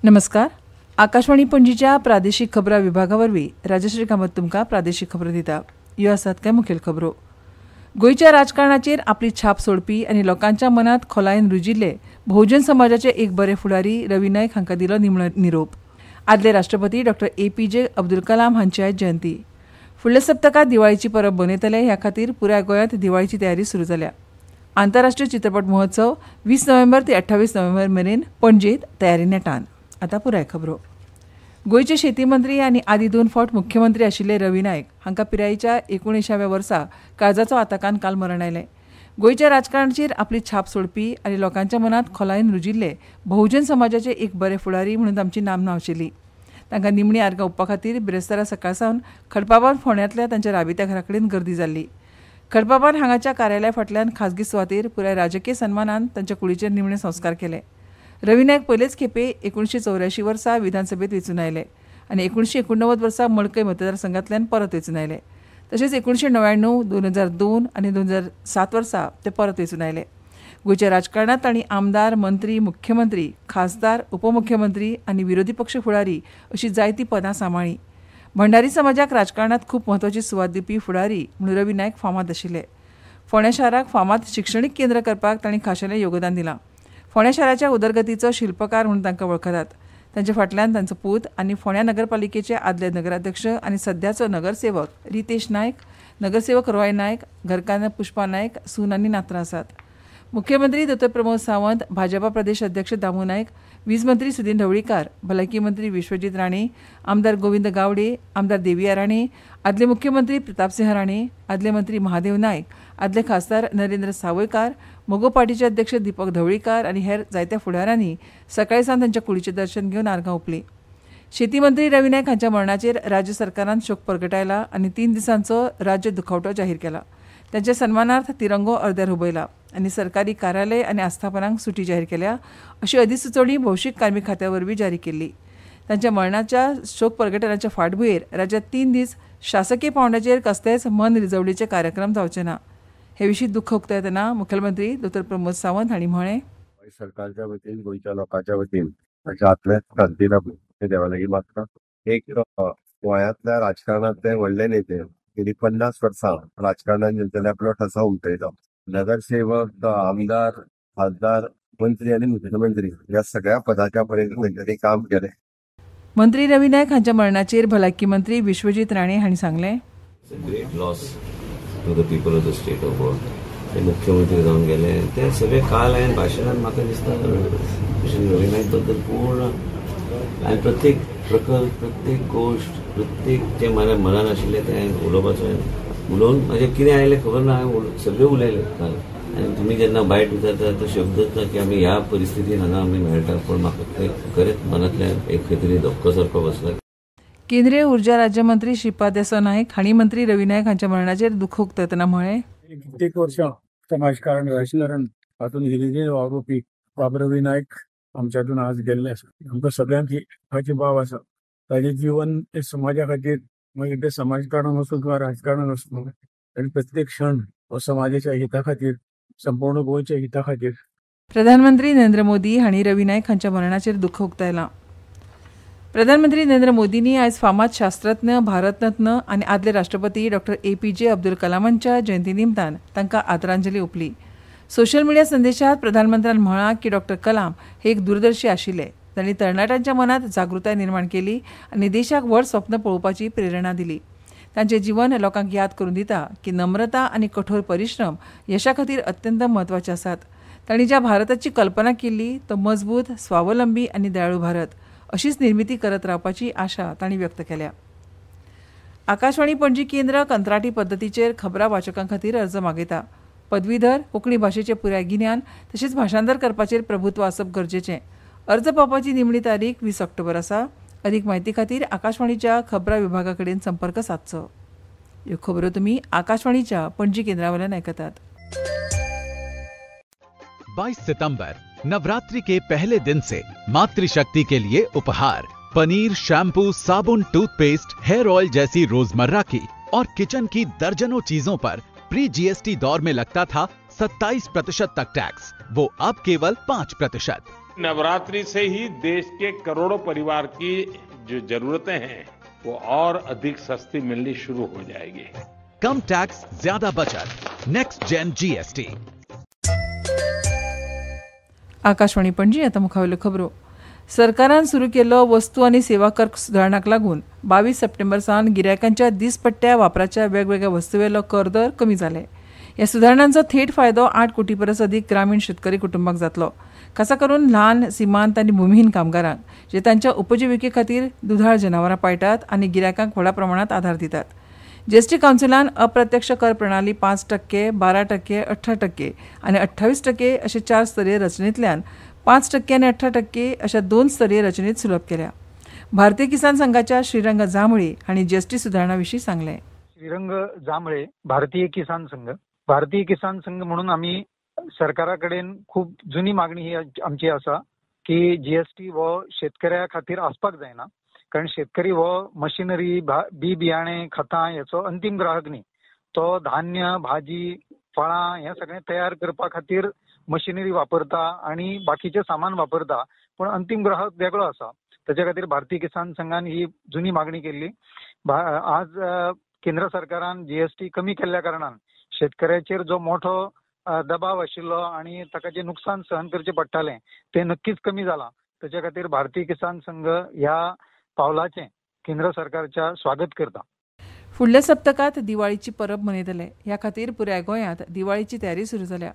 नमस्कार. आकाशवाणी पणजीच्या प्रादेशीक खबरां विभागा वरवीं राजश्री कामत तुमकां प्रादेशीक खबरो दिता. ह्यो आसात कांय मुखेल खबरो. गोंयच्या राजकारणाचेर आपली छाप सोडपी आनी लोकांच्या मनांत खोलायेन रुजिल्ले बहुजन समाजाचे एक बरे फुडारी रवी नायक हांकां दिलो निमणो निरोप. आदले राष्ट्रपती डॉ. APJ अब्दुल कलाम हांची आयज जयंती. फुडल्या सप्तकांत दिवाळीची परब मनयतले ह्या खातीर पुराय गोंयांत दिवाळीची तयारी सुरू जाल्या. आंतरराष्ट्रीय चित्रपट महोत्सव 20 नोव्हेंबर ते 28 नोव्हेंबर मेरेन पणजेंत तयारी नेटान. आतां पुराय खबरो. गोंयचे शेती मंत्री आनी आदी 2 फावट मुख्यमंत्री आशिल्ले रवी नायक हांकां पिरायेच्या 19व्या वर्सा काळजाचो आताकान काल मरण आयलें. गोंयच्या राजकारणाचेर आपली छाप सोडपी आनी लोकांच्या मनांत खोलायेन रुजिल्ले बहुजन समाजाचे एक बरे फुडारी म्हणून तांची नामना आशिल्ली. तांकां निमणी आर्गां ओंपपा खातीर बिरेस्तारा सकाळसावन खडपाबान फोंड्यांतल्या तांच्या राबित्या घरा कडेन गर्दी जाल्ली. खडपाबान हांगाच्या कार्यालया फाटल्यान खाजगी सुवातेर पुराय राजकीय सन्मानान तांच्या कुडीचेर निमणे संस्कार केले. रवी नायक पयलेच खेपे 1984 वर्सा विधानसभेत वेंचून आयले आनी 1989 वर्सा मडकय मतदारसंघांतल्यान परत वेंचून आयले. तशेंच 1999, 2002 आनी 2007 वर्सा ते परत वेंचून आयले. गोंयच्या राजकारणांत तांणी आमदार, मंत्री, मुख्यमंत्री, खासदार, उपमुख्यमंत्री आनी विरोधी पक्ष फुडारी अशीं जायतीं पदां सांबाळ्ळीं. भंडारी समाजाक राजकारणांत खूब म्हत्वाची सुवात दिवपी फुडारी म्हणून रवी नायक फामाद आशिल्ले. फोंड्या शाराक फामाद शिक्षणीक केंद्र करपाक तांणी खाशेलें योगदान दिलां. फोंड्या शाराच्या उदरगतीचो शिल्पकार म्हणून तांकां वळखतात. तांचे फाटल्यान तांचो पूत आनी फोंड्या नगरपालिकेचे आदले नगराध्यक्ष आनी सद्याचो नगरसेवक रितेश नायक, नगरसेवक रॉय नायक, घरकान्न पुष्पा नायक, सून आनी नातरां आसात. मुख्यमंत्री दो. प्रमोद सावंत, भाजपा प्रदेश अध्यक्ष दामू नायक, वीज मंत्री सुदीन ढवळीकार, भलायकी मंत्री विश्वजीत राणे, आमदार गोविंद गावडे, आमदार देविया राणे, आदले मुख्यमंत्री प्रतापसिंह राणे, आदले मंत्री महादेव नायक, आदले खासदार नरेंद्र सावयकार, मोगो पार्टीचे अध्यक्ष दीपक ढवळीकार आनी हेर जायत्या फुडाऱ्यांनी सकाळी सावन तांच्या कुडीचें दर्शन घेवन आर्गां ओंपलीं. शेती मंत्री रवी नायक हांच्या मरणाचेर राज्य सरकारान शोक प्रगटायला आनी 3 दिसांचो राज्य दुखवटो जाहीर केला. तांच्या सन्मानार्थ तिरंगो अर्द्यार हुबयला आनी सरकारी कार्यालय आनी आस्थापनांक सुटी जाहीर केल्या अशी अधिसुचोवणी भौशीक कार्मीक खात्या वरवीं जारी केल्ली. तांच्या मरणाच्या शोक प्रगटनाच्या फाटभुंयेर राज्यांत 3 दीस शासकीय पावंड्याचेर कसलेच मन रिजवणेचे कार्यक्रम जावचे ना. हे विशीं दुख्ख उक्तायतना मुखेलमंत्री दो. प्रमोद सावंत हांणी म्हळें, सरकारच्या वतीन गोंयच्या लोकांच्या वतीन ताच्या आतल्या शांतीला देवा लागीं मागता. एक गोंयांतल्या राजकारणांतले व्हडले नेते गेली 50 वर्सां राजकारणांत जेंच्यानी आपलो ठसो उमटयलो. नगरसेवक, आमदार, खासदार, मंत्री आनी मुख्यमंत्री ह्या सगळ्या पदाच्या पर्यंत तेंच्यांनी काम केलें. मंत्री रवी नायक हांच्या मरणाचेर भलायकी मंत्री विश्वजीत राणे हांणी सांगलें, great loss to the people of the state of Goa. ते मुख्यमंत्री जावन गेले. ते सगळे काल हांवें भाशणांत म्हाका दिसता रवी नायक बद्दल पूर्ण आनी प्रत्येक प्रकल्प, प्रत्येक गोश्ट, प्रत्येक जे म्हाज्या मनान आशिल्लें तें हांवें उलोवपाचें उलोवन म्हाजें कितें आयलें खबर ना. हांवें सगळें उलयलें काल. आनी तुमी जेन्ना बायट विचारता तो शब्द येता की आमी ह्या परिस्थितीन हांगा आमी मेळटा, पण म्हाका तें खरेंच मनांतल्यान एक खंय तरी धक्को सारको बसला. केंद्रीय उर्जा राज्यमंत्री श्रीपाद येसो नायक हांणी मंत्री रवी नायक हांच्या मरणाचेर दुख्ख उक्तायतना म्हळें, कित्येक वर्सां समाजकारण राजकारण हातूंत हिरिरीन वावुरपी बाब रवी नायक आमच्यातून आज गेल्ले आसा. आमकां सगळ्यांक हाची भाव आसा. ताचें जीवन ते समाजा खातीर, मागीर ते समाजकारण आसूं किंवा राजकारण आसूं, ताणें प्रत्येक क्षण हो समाजाच्या हिता खातीर, संपूर्ण गोंयच्या हिता खातीर. प्रधानमंत्री नरेंद्र मोदी हांणी रवी नायक हांच्या मरणाचेर दुख्ख उक्तायलां. प्रधानमंत्री नरेंद्र मोदींनी आयज फामाद शास्त्रज्ञ, भारतरत्न आनी आदले राष्ट्रपती डॉ. APJ अब्दुल कलामांच्या जयंती निमतान तांकां आदरांजली ओंपली. सोशल मिडिया संदेशांत प्रधानमंत्र्यान म्हळां की डॉ. कलाम हे एक दूरदर्शी आशिल्ले. तांणी तरणाट्यांच्या मनांत जागृताय निर्माण केली आनी देशाक व्हड स्वप्न पळोवपाची प्रेरणा दिली. तांचें जीवन लोकांक याद करून दिता की नम्रता आनी कठोर परिश्रम यशा खातीर अत्यंत म्हत्वाचे आसात. तांणी ज्या भारताची कल्पना केल्ली तो मजबूत, स्वावलंबी आनी दयाळू भारत अशीच निर्मिती करत रावपाची आशा तांणी व्यक्त केल्या. आकाशवाणी पणजी केंद्र कंत्राटी पद्दतीचेर खबरां वाचकां खातीर अर्ज मागयता. पदवीधर, कोंकणी भाशेचें पुराय गिन्यान तशेंच भाशांतर करपाचेर प्रभुत्व आसप गरजेचें. अर्ज पावपाची निमणी तारीख 20 ऑक्टोबर आसा. अदीक म्हायती खातीर आकाशवाणीच्या खबरां विभागा कडेन संपर्क सादचो. ह्यो खबरो तुमी आकाशवाणीच्या पणजी केंद्रावयल्यान आयकतात. 22 सितंबर नवरात्रि के पहले दिन से मातृशक्ति के लिए उपहार पनीर, शैम्पू, साबुन, टूथपेस्ट, हेयर ऑयल जैसी रोजमर्रा की और किचन की दर्जनों चीजों पर प्री GST दौर में लगता था 27% तक टैक्स, वो अब केवल 5%। नवरात्रि से ही देश के करोड़ों परिवार की जो जरूरतें हैं वो और अधिक सस्ती मिलनी शुरू हो जाएगी। कम टैक्स, ज्यादा बचत, next gen GST. Akashvani Panaji आता मुखावेल्यो खबरो। सरकारान सुरू केल्लो वस्तू आनी सेवा कर सुदारणाक लागून 22 सप्टेंबर सावन गिरायकांच्या दिसपट्ट्या वापराच्या वेगवेगळ्या वस्तूवेलो कर दर कमी जाले। ह्या सुदारणांचो थेट फायदो 8 कोटी परस अधिक ग्रामीण शेतकरी कुटुंबाक जातलो, खासा करून ल्हान, सिमांत आनी भूमिहीन कामगारांक जे तांच्या उपजिविके खातीर दुधाळ जनावरां पाळटात आनी गिरायकांक व्हड प्रमाणात आधार दितात। जीएसटी कावन्सिलान अप्रत्यक्ष कर प्रणाली 5%, 12%, 18% आनी 28% अशे 4 स्तरीय रचनेंतल्यान 5% आनी 18% अशा 2 स्तरीय रचनेत सुलभ केल्या। भारतीय किसान संघाच्या श्रीरंग जांभळे हांणी जीएसटी सुदारणा विशीं सांगलें। श्रीरंग जांभळे, भारतीय किसान संघ म्हणून आम्ही सरकारा कडेन खूप जुनी मागणी ही आमची आसा की जीएसटी हो शेतकऱ्या खातीर आसपाक जायना, कारण शेतकरी हो मशिनरी, बी बियाणे, खतां याचो अंतिम ग्राहक न्ही। तो धान्य, भाजी, फळां हे सगळें तयार करपा खातीर मशिनरी वापरता आणि बाकीचे सामान वापरता, पण अंतिम ग्राहक वेगळो आसा। त्याच्या खातीर भारतीय किसान संघान ही जुनी मागणी केल्ली। आज केंद्र सरकारान जीएसटी कमी केल्ल्या कारणान शेतकऱ्याचेर जो मोठो दबाव आशिल्लो आणि ताका जे नुकसान सहन करचे पडटाले ते नक्कीच कमी जाला। त्याच्या खातीर भारतीय किसान संघ ह्या पावलाचे केंद्र सरकारच्या स्वागत करता। फुडल्या सप्तकात दिवाळीची परब मनयतले, ह्या खातीर पुराय गोंयांत दिवाळीची तयारी सुरू जाल्या।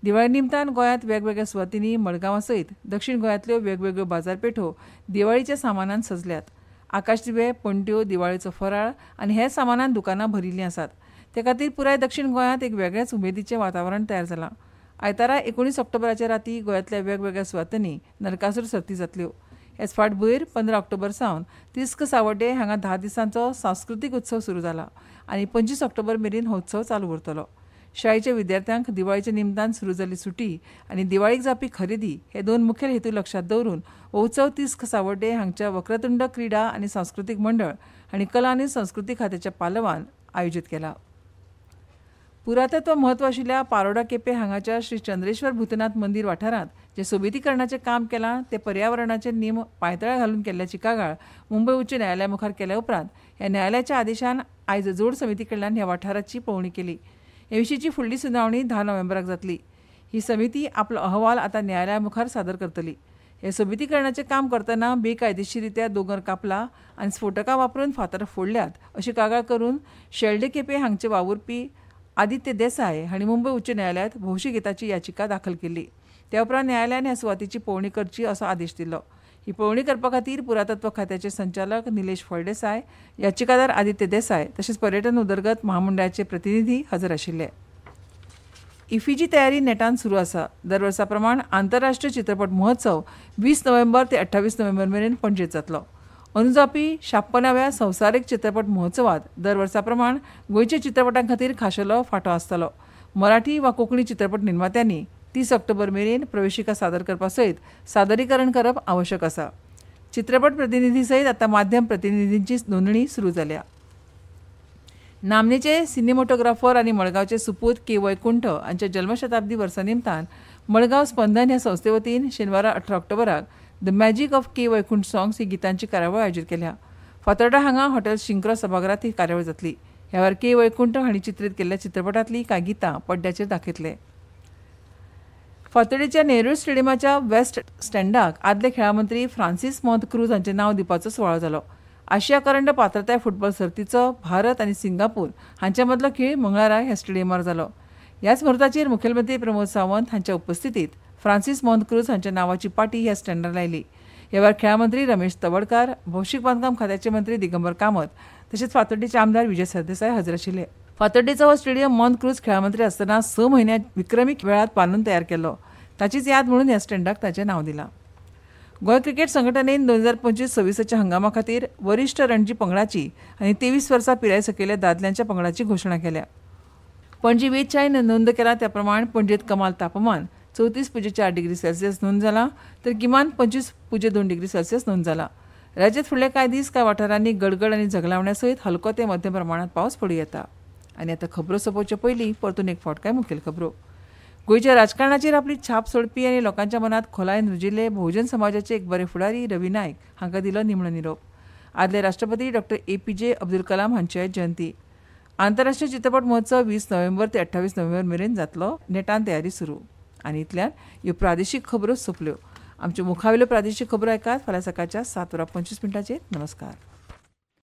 दिवाळी निमतान गोंयांत वेगवेगळ्या सुवातींनी मडगांवां सयत दक्षिण गोंयांतल्यो वेगवेगळ्यो बाजारपेठो दिवाळीच्या सामानान सजल्यात। आकाशदिवे, पणट्यो, दिवाळीचो फराळ आनी हेर सामानान दुकानां भरिल्लीं आसात। ते खातीर पुराय दक्षिण गोंयांत एक वेगळेच उमेदीचें वातावरण तयार जालां। आयतारा 19 ऑक्टोबराच्या राती गोंयांतल्या वेगवेगळ्या सुवातांनी नरकासूर सर्ती जातल्यो। हेच फाटभुंयेर 15 ऑक्टोबर सावन तिस्क सावड्डे हांगा 10 दिसांचो सांस्कृतीक उत्सव सुरू जाला आनी 25 ऑक्टोबर मेरेन हो उत्सव चालू उरतलो। शाळेच्या विद्यार्थ्यांक दिवाळीच्या निमतान सुरू जाल्ली सुटी आनी दिवाळीक जावपी खरेदी हे 2 मुखेल हेतू लक्षात दवरून हो उत्सव तिस्क सावड्डे हांगच्या वक्रतुंड क्रीडा आनी सांस्कृतीक मंडळ आनी कला आनी संस्कृती खात्याच्या पालवान आयोजीत केला। पुरातत्व म्हत्व आशिल्ल्या पारोडा केपें हांगाच्या श्री चंद्रेश्वर भूतनाथ मंदिर वाठारांत जे सोबितीकरणाचें काम केलां ते पर्यावरणाचे नेम पायतळ्या घालून केल्ल्याची कागाळ मुंबय उच्च न्यायालया मुखार केल्या उपरांत ह्या न्यायालयाच्या आदेशान आयज जोड समिती कडल्यान ह्या वाठाराची पळोवणी केली। हे विशींची फुडली सुनावणी 10 नोव्हेंबराक जातली। ही समिती आपलो अहवाल आतां न्यायालया मुखार सादर करतली। हे सोबितीकरणाचें काम करतना बेकायदेशीररित्या दोंगर कापला आनी स्फोटकां वापरून फातर फोडल्यात अशी कागाळ करून शेल्डे केपें हांगचे वावुरपी आदित्य देसाय हांणी मुंबय उच्च न्यायालयात भौशीक हिताची याचिका दाखल केल्ली। त्या उपरांत न्यायालयान ह्या सुवातीची पळोवणी करची असो आदेश दिलो। ही पळोवणी करपा खातीर पुरातत्व खात्याचे संचालक निलेश फळदेसाय, याचिकादार आदित्य देसाय तशेंच पर्यटन उदरगत महामंडळाचे प्रतिनिधी हजर आशिल्ले। इफीची तयारी नेटान सुरू आसा। दर वर्सा प्रमाण आंतरराष्ट्रीय चित्रपट महोत्सव 20 नोव्हेंबर ते 28 नोव्हेंबर मेरेन पणजेत जातलो। अंदू जावपी 56व्या संवसारीक चित्रपट महोत्सवात दर वर्सा प्रमाण गोंयच्या चित्रपटां खातीर खाशेलो फांटो आसतलो। मराठी वा कोंकणी चित्रपट निर्मात्यांनी 30 ऑक्टोबर मेरेन प्रवेशिका सादर करपा सयत सादरीकरण करप आवश्यक आसा। चित्रपट प्रतिनिधी सयत आतां माध्यम प्रतिनिधींची नोंदणी सुरू जाल्या। नामनेचे सिनेमोटोग्राफर आनी मडगांवचे सुपूत के वैकुंठ हांच्या जल्मशताब्दी वर्सा निमतान मडगांव स्पंदन ह्या संस्थे वतीन शेनवारा 18 ऑक्टोबराक the magic of K Vaikunth songs ही गितांची कार्यावळ आयोजीत केल्या। फातर्डा हांगा हॉटेल शिंक्रो सभागृहात ही कार्यावळ जातली। ह्या वेळार के वैकुंठ हांणी चित्रीत केल्ल्या चित्रपटांतलीं कांय गितां पड्ड्याचेर दाखयतले। फातोडेच्या नेहरू स्टेडियमाच्या वेस्ट स्टँडाक आदले खेळा मंत्री फ्रांसीस मॉंत क्रूज हांचें नांव दिवपाचो सुवाळो जालो। आशिया करंड पात्रताय फुटबॉल सर्तीचो भारत आनी सिंगापूर हांचे मदलो खेळ मंगळारा ह्या स्टेडियमार जालो। ह्याच मुहूर्ताचेर मुखेलमंत्री प्रमोद सावंत हांच्या उपस्थितीत फ्रांसीस मॉंत क्रूज हांच्या नांवाची पाटी ह्या स्टँडार लायली। ह्या वेळार खेळा मंत्री रमेश तवडकार, भौशीक बांदकाम खात्याचे मंत्री दिगंबर कामत तशेंच फातोड्डेचे आमदार विजय सरदेसाय हजर आशिल्ले। फातोड्डेचो हो स्टेडियम मॉंत क्रूज खेळा मंत्री आसतना 6 म्हयन्यांत विक्रमी वेळात बांदून तयार केल्लो। ताचीच याद म्हणून ह्या स्टँडाक ताचें नांव दिलां। गोंय क्रिकेट संघटनेन 2025-26 हंगामा खातीर वरिश्ठ रणजी पंगडाची आनी 23 वर्सां पिराये सकयल्या दादल्यांच्या पंगडाची घोशणा केल्या। पणजी वेधशाळेन नोंद केला त्या प्रमाण पणजेत कमाल तापमान 34.4 डिग्री सेल्सियस नोंद जाला तर किमान 25.2 डिग्री सेल्सियस नोंद जाला। राज्यात फुडले कांय दीस कांय वाठारांनी गडगड आनी झगलावण्या सयत हलको ते मध्यम प्रमाणात पावस पडूं येता। आनी आतां खबरो सोंपोवचे पयलीं परतून एक फावट कांय मुखेल खबरो। गोंयच्या राजकारणाचेर आपली छाप सोडपी आनी लोकांच्या मनात खोलायेन रुजिल्ले बहुजन समाजाचे एक बरे फुडारी रवी नायक हांकां दिलो निमणो निरोप. आदले राष्ट्रपती डॉ. APJ अब्दुल कलाम हांची आयज जयंती. आंतरराष्ट्रीय चित्रपट महोत्सव 20 नोव्हेंबर ते 28 नोव्हेंबर मेरेन जातलो. नेटान तयारी सुरू. आनी इतल्यान ह्यो प्रादेशीक खबरो सोंपल्यो. आमच्यो मुखावेल्यो प्रादेशीक खबरो ऐकात फाल्यां सकाळच्या 7:25 नमस्कार.